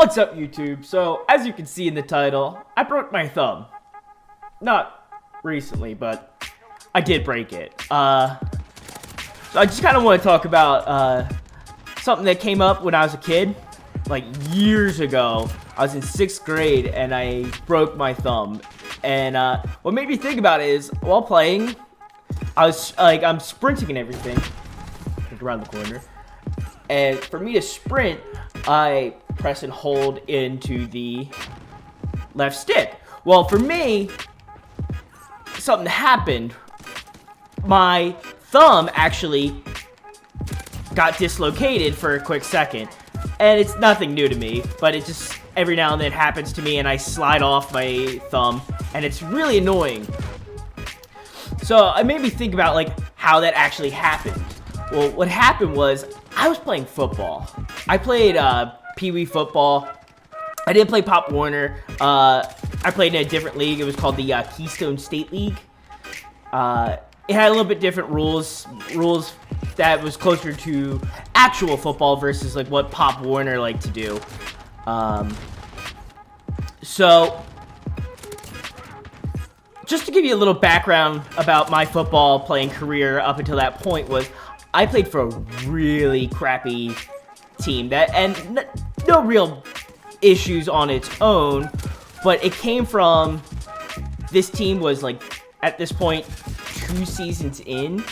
What's up, YouTube? So, as you can see in the title, I broke my thumb. Not recently, but I did break it. So I just kind of want to talk about something that came up when I was a kid. Like, years ago, I was in 6th grade, and I broke my thumb. And what made me think about it is, while playing, I'm sprinting and everything. Look around the corner. And for me to sprint, I press and hold into the left stick. Well, for me, something happened. My thumb actually got dislocated for a quick second. And it's nothing new to me, but it just every now and then happens to me, and I slide off my thumb, and it's really annoying. So it made me think about like how that actually happened. Well, what happened was I was playing football. I played Pee Wee football. I didn't play Pop Warner. I played in a different league. It was called the Keystone State League. It had a little bit different rules that was closer to actual football versus like what Pop Warner liked to do. So just to give you a little background about my football playing career up until that point was I played for a really crappy team and no real issues on its own, but it came from this team was like at this point 2 seasons in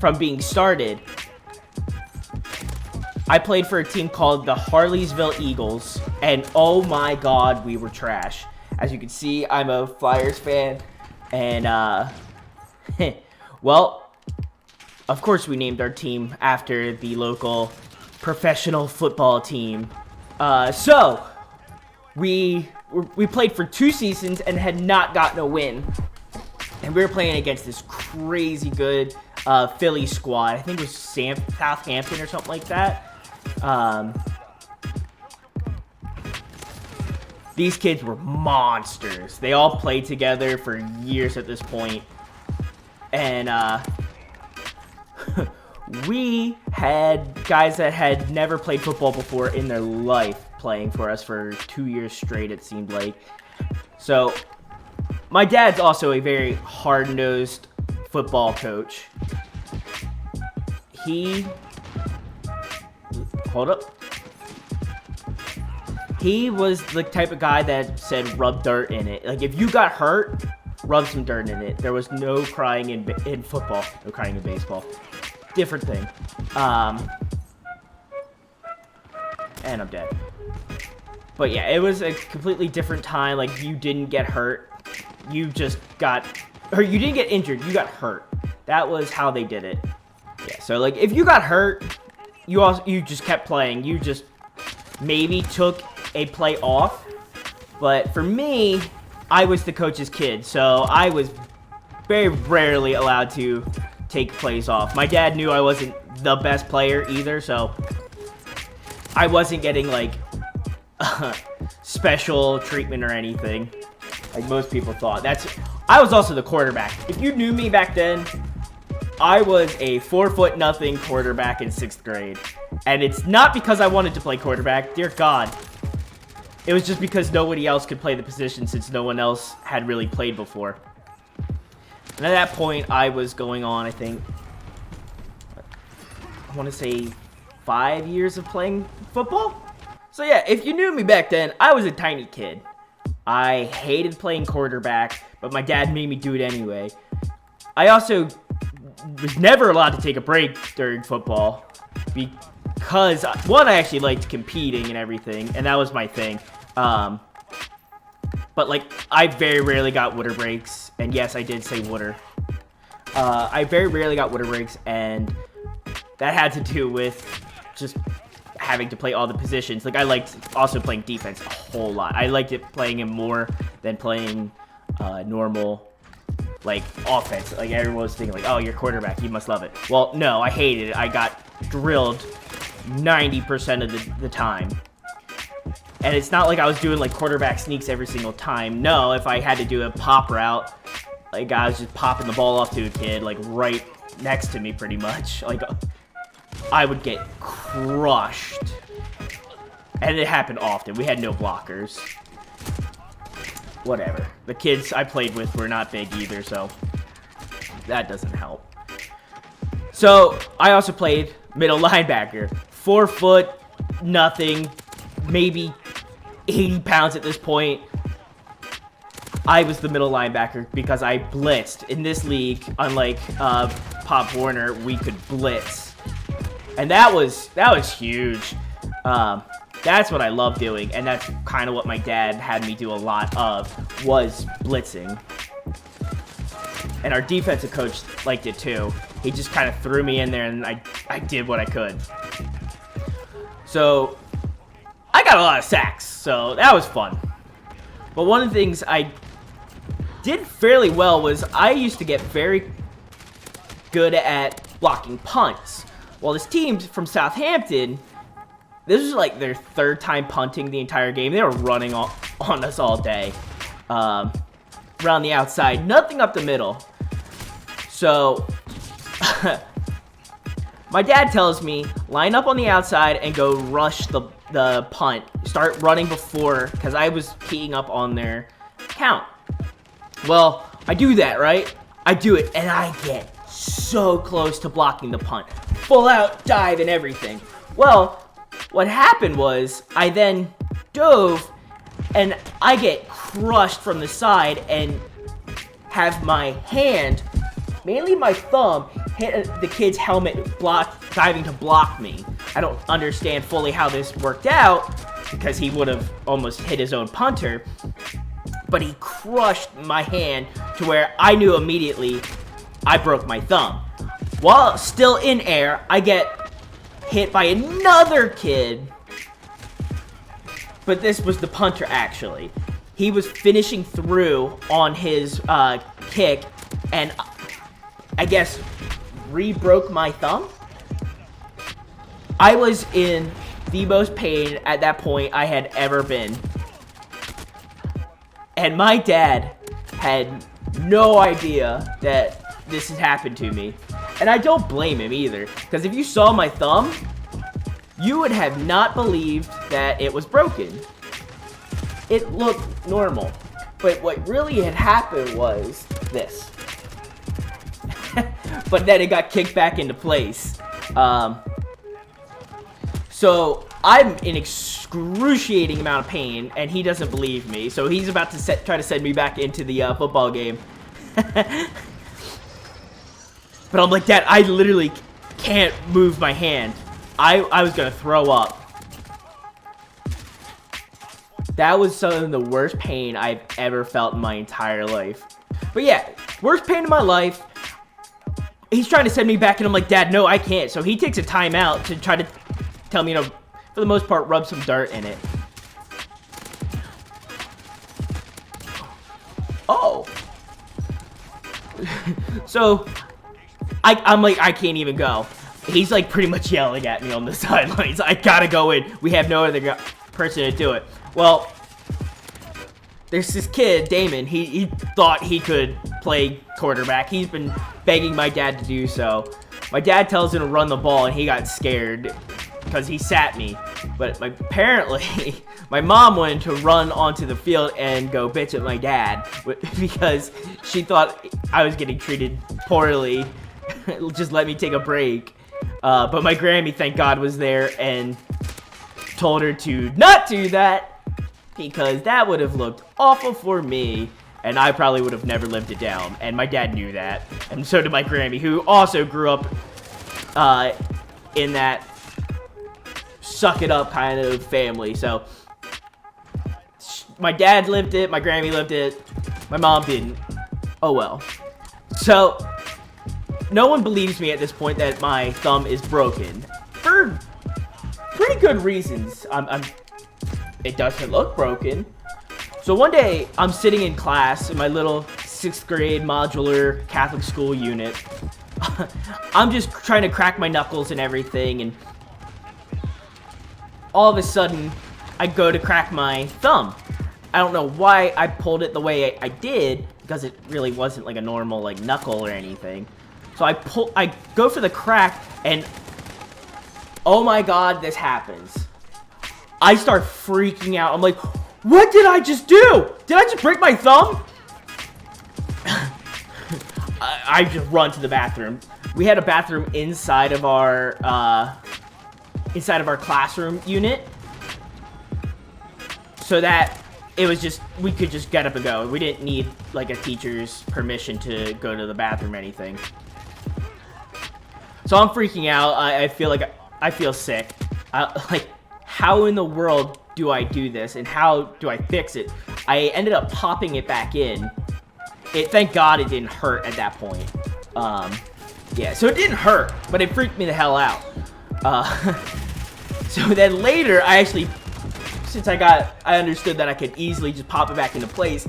from being started. I played for a team called the Harleysville Eagles, and oh my god, we were trash. As you can see, I'm a Flyers fan, and well, of course we named our team after the local professional football team. So we played for 2 seasons and had not gotten a win. And we were playing against this crazy good Philly squad. I think it was Southampton or something like that. These kids were monsters. They all played together for years at this point. And we had guys that had never played football before in their life playing for us for 2 years straight, it seemed like. So my dad's also a very hard-nosed football coach. He was the type of guy that said rub dirt in it. Like, if you got hurt, rub some dirt in it. There was no crying in football, no crying in baseball. Different thing. And I'm dead. But yeah, it was a completely different time. Like, you didn't get hurt. You just got, or you didn't get injured. You got hurt. That was how they did it. Yeah. So like, if you got hurt, you just kept playing. You just maybe took a play off. But for me, I was the coach's kid, so I was very rarely allowed to take plays off. My dad knew I wasn't the best player either, so I wasn't getting like special treatment or anything like most people thought. I was also the quarterback. If you knew me back then, I was a 4'0" quarterback in 6th grade. And it's not because I wanted to play quarterback, dear God. It was just because nobody else could play the position since no one else had really played before. And at that point, I was going on, I think, I want to say 5 years of playing football? So yeah, if you knew me back then, I was a tiny kid. I hated playing quarterback, but my dad made me do it anyway. I also was never allowed to take a break during football because, one, I actually liked competing and everything, and that was my thing. But like, I very rarely got water breaks, and yes, I did say water. I very rarely got water breaks, and that had to do with just having to play all the positions. Like, I liked also playing defense a whole lot. I liked it playing it more than playing normal, like, offense. Like, everyone was thinking, like, oh, you're quarterback, you must love it. Well, no, I hated it. I got drilled 90% of the time. And it's not like I was doing, like, quarterback sneaks every single time. No, if I had to do a pop route, like, I was just popping the ball off to a kid, like, right next to me, pretty much. Like, I would get crushed. And it happened often. We had no blockers. Whatever. The kids I played with were not big either, so that doesn't help. So, I also played middle linebacker. 4 foot, nothing, maybe 80 pounds at this point. I was the middle linebacker because I blitzed. In this league, unlike Pop Warner, we could blitz. And that was huge. That's what I love doing, and that's kind of what my dad had me do a lot of, was blitzing. And our defensive coach liked it too. He just kind of threw me in there, and I did what I could. So, I got a lot of sacks, so that was fun. But one of the things I did fairly well was I used to get very good at blocking punts. Well, this team from Southampton, this was like their 3rd time punting the entire game. They were running on us all day. Around the outside, nothing up the middle. So, my dad tells me, line up on the outside and go rush the punt. Start running before, because I was keying up on their count. Well, I do that, right? I do it, and I get so close to blocking the punt. Full out dive and everything. Well, what happened was, I then dove, and I get crushed from the side and have my hand, mainly my thumb, hit the kid's helmet, diving to block me. I don't understand fully how this worked out, because he would have almost hit his own punter, but he crushed my hand to where I knew immediately I broke my thumb. While still in air, I get hit by another kid, but this was the punter actually. He was finishing through on his kick, and I guess re-broke my thumb? I was in the most pain at that point I had ever been. And my dad had no idea that this had happened to me. And I don't blame him either, because if you saw my thumb, you would have not believed that it was broken. It looked normal. But what really had happened was this. But then it got kicked back into place. So I'm in excruciating amount of pain, and he doesn't believe me. So he's about to try to send me back into the football game. But I'm like, Dad, I literally can't move my hand. I was gonna throw up. That was some of the worst pain I've ever felt in my entire life. But yeah, worst pain in my life. He's trying to send me back, and I'm like, Dad, no, I can't. So he takes a timeout to try to tell me to, for the most part, rub some dirt in it. Oh. So, I'm like, I can't even go. He's like pretty much yelling at me on the sidelines. I gotta go in. We have no other person to do it. Well, there's this kid, Damon. He thought he could play quarterback. He's been begging my dad to do so. My dad tells him to run the ball, and he got scared because he sat me. But apparently, my mom wanted to run onto the field and go bitch at my dad because she thought I was getting treated poorly. Just let me take a break. But my Grammy, thank God, was there and told her to not do that because that would have looked awful for me, and I probably would have never lived it down. And my dad knew that, and so did my Grammy, who also grew up in that suck it up kind of family. So my dad lived it, my Grammy lived it, my mom didn't. Oh well. So no one believes me at this point that my thumb is broken for pretty good reasons. It doesn't look broken. So one day I'm sitting in class in my little 6th grade modular Catholic school unit. I'm just trying to crack my knuckles and everything, and all of a sudden I go to crack my thumb. I don't know why I pulled it the way I did, because it really wasn't like a normal like knuckle or anything. So I go for the crack, and oh my God, this happens. I start freaking out. I'm like, what did I just do? Did I just break my thumb? I just run to the bathroom. We had a bathroom inside of our classroom unit, so that it was just, we could just get up and go. We didn't need like a teacher's permission to go to the bathroom or anything. So I'm freaking out. I feel like I feel sick. Like, how in the world do I do this, and how do I fix it? I ended up popping it back in. Thank God it didn't hurt at that point. Yeah, so it didn't hurt, but it freaked me the hell out. So then later, I actually, since I understood that I could easily just pop it back into place,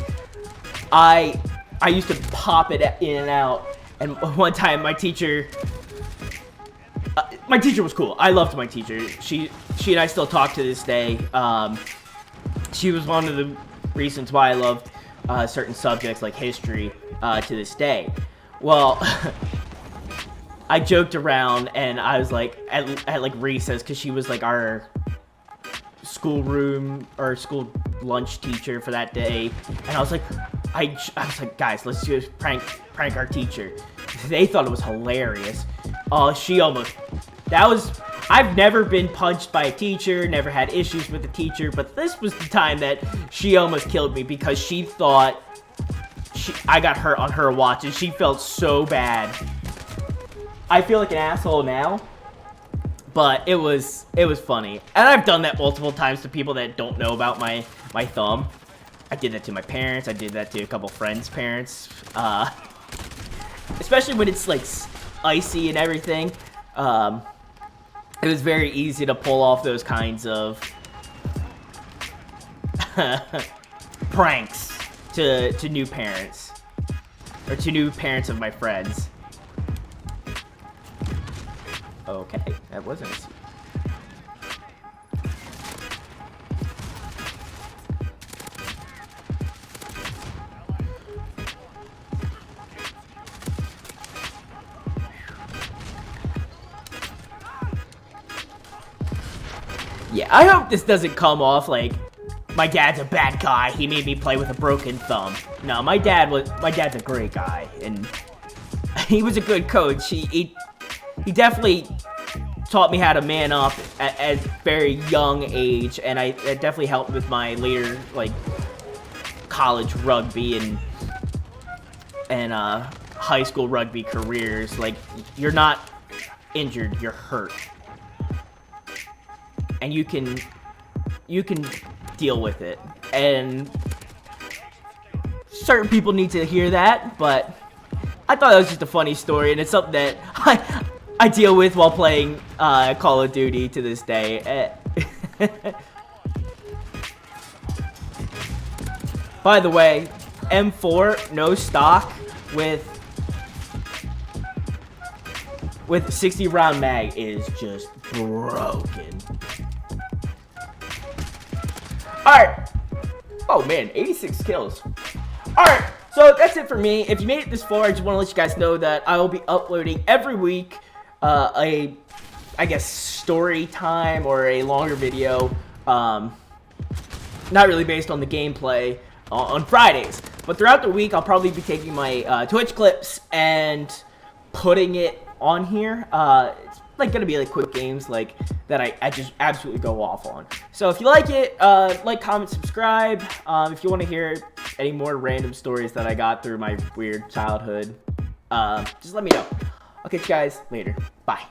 I used to pop it in and out. And one time, my teacher was cool. I loved my teacher. She and I still talk to this day. She was one of the reasons why I loved certain subjects like history to this day. Well, I joked around and I was like, at like recess, because she was like our schoolroom or school lunch teacher for that day, and I was like, guys, let's just prank our teacher. They thought it was hilarious. I've never been punched by a teacher, never had issues with a teacher, but this was the time that she almost killed me because she thought I got hurt on her watch, and she felt so bad. I feel like an asshole now, but it was funny. And I've done that multiple times to people that don't know about my thumb. I did that to my parents. I did that to a couple friends' parents. Especially when it's like icy and everything. It was very easy to pull off those kinds of pranks to new parents, or to new parents of my friends. Okay, that wasn't. Yeah, I hope this doesn't come off like my dad's a bad guy. He made me play with a broken thumb. No, my dad's a great guy, and he was a good coach. He definitely taught me how to man up at a very young age, and it definitely helped with my later like college rugby and high school rugby careers. Like, you're not injured, you're hurt, and you can deal with it. And certain people need to hear that, but I thought that was just a funny story, and it's something that I deal with while playing Call of Duty to this day. By the way, M4 no stock with 60 round mag is just broken. Alright. Oh man, 86 kills. Alright, so that's it for me. If you made it this far, I just want to let you guys know that I will be uploading every week I guess, story time or a longer video. Not really based on the gameplay on Fridays. But throughout the week, I'll probably be taking my Twitch clips and putting it on here. It's like gonna be like quick games like that I just absolutely go off on. So if you like it, like, comment, subscribe. If you want to hear any more random stories that I got through my weird childhood, just let me know. I'll catch you guys later. Bye.